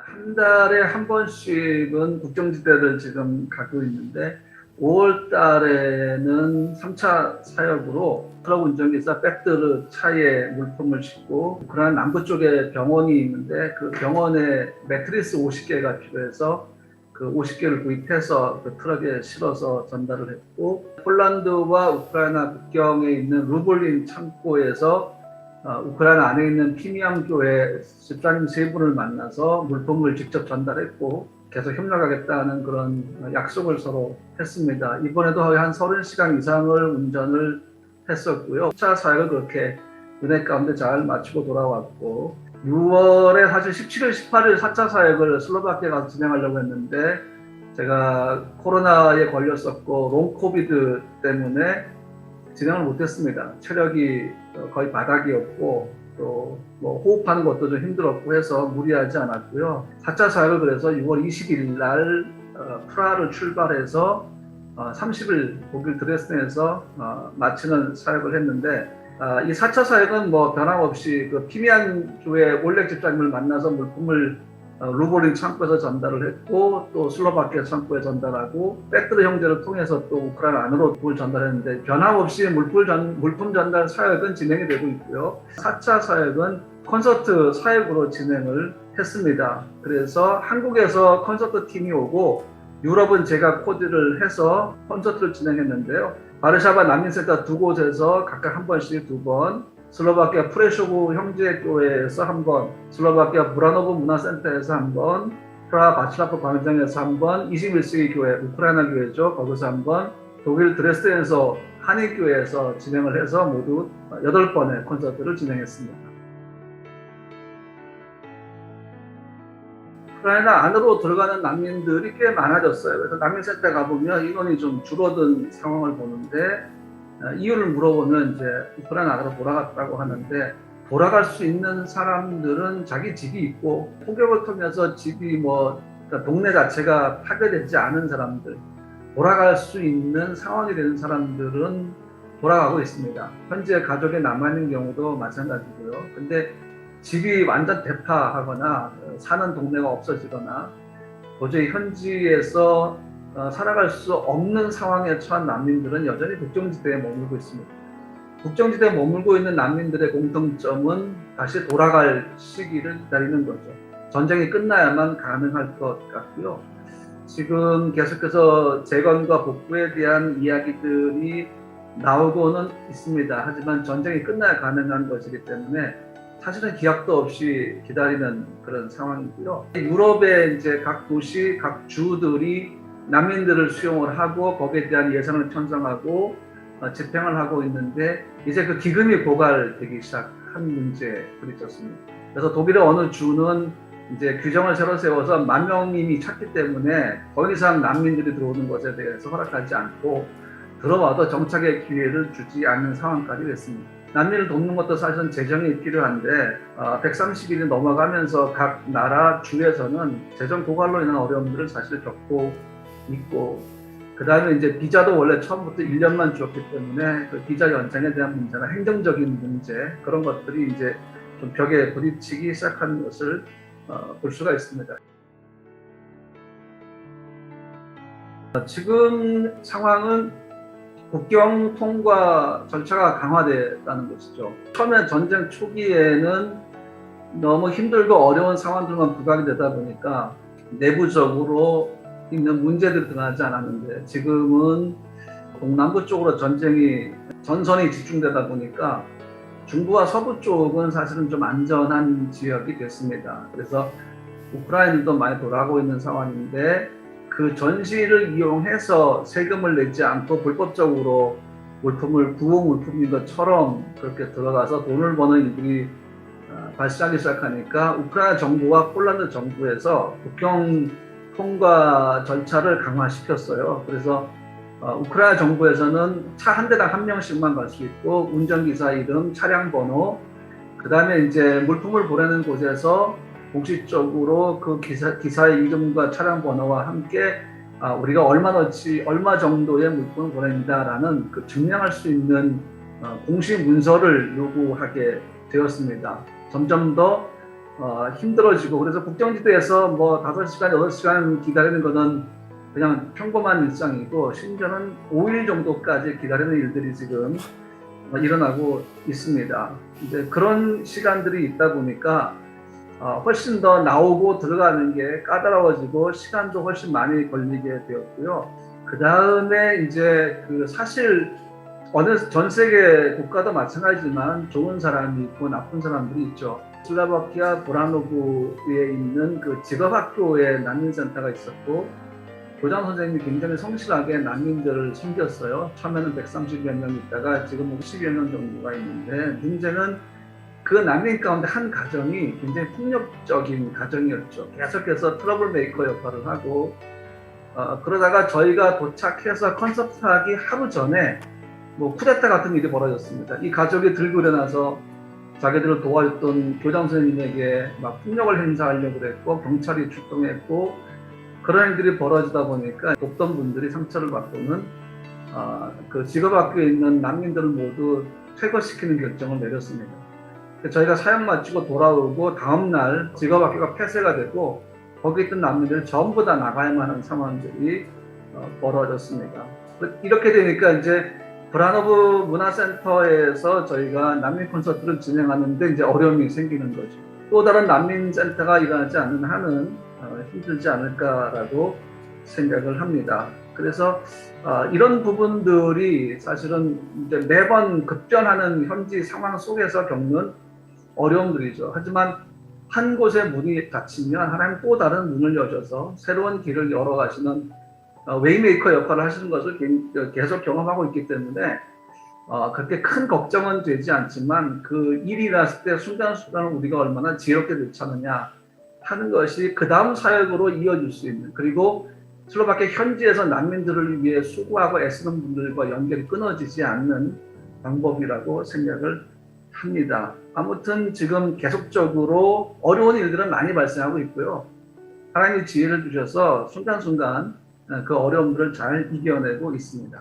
한 달에 한 번씩은 국경지대를 지금 가고 있는데 5월 달에는 3차 사역으로 트럭 운전기사 백드르 차에 물품을 싣고 우크라이나 남부 쪽에 병원이 있는데 그 병원에 매트리스 50개가 필요해서 그 50개를 구입해서 그 트럭에 실어서 전달을 했고, 폴란드와 우크라이나 국경에 있는 루볼린 창고에서 우크라이나 안에 있는 피미암 교회 집사님 세 분을 만나서 물품을 직접 전달했고 계속 협력하겠다는 그런 약속을 서로 했습니다. 이번에도 한 30시간 이상을 운전을 했었고요. 4차 사역을 그렇게 은혜 가운데 잘 마치고 돌아왔고, 6월에 사실 17일, 18일 4차 사역을 슬로바키아 가서 진행하려고 했는데 제가 코로나에 걸렸었고 롱 코비드 때문에 진행을 못했습니다. 체력이 거의 바닥이었고 또 뭐 호흡하는 것도 좀 힘들었고 해서 무리하지 않았고요. 4차 사역을 그래서 6월 20일 날 프라하를 출발해서 30일 독일 드레스덴에서 마치는 사역을 했는데, 이 4차 사역은 뭐 변함없이 그 피미안 교회 올렉 집사님을 만나서 물품을 루볼린 창고에서 전달을 했고, 또 슬로바키아 창고에 전달하고, 백드르 형제를 통해서 또 우크라이나 안으로 물품을 전달했는데 변함없이 물품 전달 사역은 진행이 되고 있고요. 4차 사역은 콘서트 사역으로 진행을 했습니다. 그래서 한국에서 콘서트 팀이 오고 유럽은 제가 코디를 해서 콘서트를 진행했는데요. 바르샤바 난민센터 두 곳에서 각각 한 번씩 두 번, 슬로바키아 프레쇼브 형제교회에서 한 번, 슬로바키아 브라노브 문화센터에서 한 번, 프라하 바치라프 광장에서 한 번, 21세기 교회, 우크라이나 교회죠. 거기서 한 번, 독일 드레스덴에서 한인교회에서 진행을 해서 모두 8번의 콘서트를 진행했습니다. 우크라이나 안으로 들어가는 난민들이 꽤 많아졌어요. 그래서 난민센터 가보면 인원이 좀 줄어든 상황을 보는데, 이유를 물어보면 이제 우크라이나 안으로 돌아갔다고 하는데, 돌아갈 수 있는 사람들은 자기 집이 있고 폭격을 통해서 집이 그러니까 동네 자체가 파괴되지 않은 사람들, 돌아갈 수 있는 상황이 되는 사람들은 돌아가고 있습니다. 현재 가족에 남아있는 경우도 마찬가지고요. 근데 집이 완전 대파하거나 사는 동네가 없어지거나 도저히 현지에서 살아갈 수 없는 상황에 처한 난민들은 여전히 국경지대에 머물고 있습니다. 국경지대에 머물고 있는 난민들의 공통점은 다시 돌아갈 시기를 기다리는 거죠. 전쟁이 끝나야만 가능할 것 같고요. 지금 계속해서 재건과 복구에 대한 이야기들이 나오고는 있습니다. 하지만 전쟁이 끝나야 가능한 것이기 때문에 사실은 기약도 없이 기다리는 그런 상황이고요. 유럽의 이제 각 도시, 각 주들이 난민들을 수용을 하고 거기에 대한 예산을 편성하고 집행을 하고 있는데, 이제 그 기금이 고갈되기 시작한 문제들이 있었습니다. 그래서 독일의 어느 주는 이제 규정을 새로 세워서 10,000명이 찼기 때문에 더 이상 난민들이 들어오는 것에 대해서 허락하지 않고 들어와도 정착의 기회를 주지 않는 상황까지 됐습니다. 난민을 돕는 것도 사실은 재정이 필요한데 130일이 넘어가면서 각 나라 주에서는 재정 고갈로 인한 어려움들을 사실 겪고 있고, 그 다음에 이제 비자도 원래 처음부터 1년만 주었기 때문에 그 비자 연장에 대한 문제나 행정적인 문제, 그런 것들이 이제 좀 벽에 부딪히기 시작한 것을 볼 수가 있습니다. 지금 상황은 국경 통과 절차가 강화됐다는 것이죠. 처음에 전쟁 초기에는 너무 힘들고 어려운 상황들만 부각이 되다 보니까 내부적으로 있는 문제들이 드러나지 않았는데, 지금은 동남부 쪽으로 전선이 집중되다 보니까 중부와 서부 쪽은 사실은 좀 안전한 지역이 됐습니다. 그래서 우크라이나도 많이 돌아가고 있는 상황인데, 그 전시를 이용해서 세금을 내지 않고 불법적으로 물품을 구호 물품인 것처럼 그렇게 들어가서 돈을 버는 일들이 발생하기 시작하니까 우크라이나 정부와 폴란드 정부에서 국경 통과 절차를 강화시켰어요. 그래서 우크라이나 정부에서는 차 한 대당 1명씩만 갈 수 있고, 운전기사 이름, 차량 번호, 그 다음에 이제 물품을 보내는 곳에서 공식적으로 그 기사의 이름과 차량 번호와 함께 우리가 얼마 정도의 물품을 보낸다라는 그 증명할 수 있는 공식 문서를 요구하게 되었습니다. 점점 더 힘들어지고, 그래서 국경지대에서 뭐 5시간, 6시간 기다리는 것은 그냥 평범한 일상이고, 심지어는 5일 정도까지 기다리는 일들이 지금 일어나고 있습니다. 이제 그런 시간들이 있다 보니까 훨씬 더 나오고 들어가는 게 까다로워지고 시간도 훨씬 많이 걸리게 되었고요. 그 다음에 이제 그 사실 어느 전 세계 국가도 마찬가지지만 좋은 사람이 있고 나쁜 사람들이 있죠. 슬로바키아 브라노브에 있는 그 직업학교에 난민센터가 있었고, 교장 선생님이 굉장히 성실하게 난민들을 섬겼어요. 처음에는 130여 명 있다가 지금 50여 명 정도가 있는데, 문제는 그 난민 가운데 한 가정이 굉장히 폭력적인 가정이었죠. 계속해서 트러블 메이커 역할을 하고, 그러다가 저희가 도착해서 컨서트하기 하루 전에 뭐 쿠데타 같은 일이 벌어졌습니다. 이 가족이 들고 일어나서 자기들을 도와줬던 교장 선생님에게 막 폭력을 행사하려고 그랬고, 경찰이 출동했고, 그런 일들이 벌어지다 보니까 돕던 분들이 상처를 받고는 그 직업학교에 있는 난민들을 모두 퇴거시키는 결정을 내렸습니다. 저희가 사역 마치고 돌아오고 다음날 직업학교가 폐쇄가 되고, 거기 있던 난민들이 전부 다 나가야만 하는 상황들이 벌어졌습니다. 이렇게 되니까 이제 브라노브 문화센터에서 저희가 난민 콘서트를 진행하는데 이제 어려움이 생기는 거죠. 또 다른 난민 센터가 일어나지 않는 한은 힘들지 않을까라고 생각을 합니다. 그래서 이런 부분들이 사실은 이제 매번 급변하는 현지 상황 속에서 겪는 어려움들이죠. 하지만 한 곳에 문이 닫히면 하나님 또 다른 문을 여셔서 새로운 길을 열어가시는 웨이메이커 역할을 하시는 것을 계속 경험하고 있기 때문에 그렇게 큰 걱정은 되지 않지만, 그 일이 났을 때 순간순간 우리가 얼마나 지혜롭게 대처하느냐 하는 것이 그 다음 사역으로 이어질 수 있는, 그리고 슬로바키아 현지에서 난민들을 위해 수고하고 애쓰는 분들과 연결이 끊어지지 않는 방법이라고 생각을 합니다. 아무튼 지금 계속적으로 어려운 일들은 많이 발생하고 있고요. 하나님이 지혜를 주셔서 순간순간 그 어려움들을 잘 이겨내고 있습니다.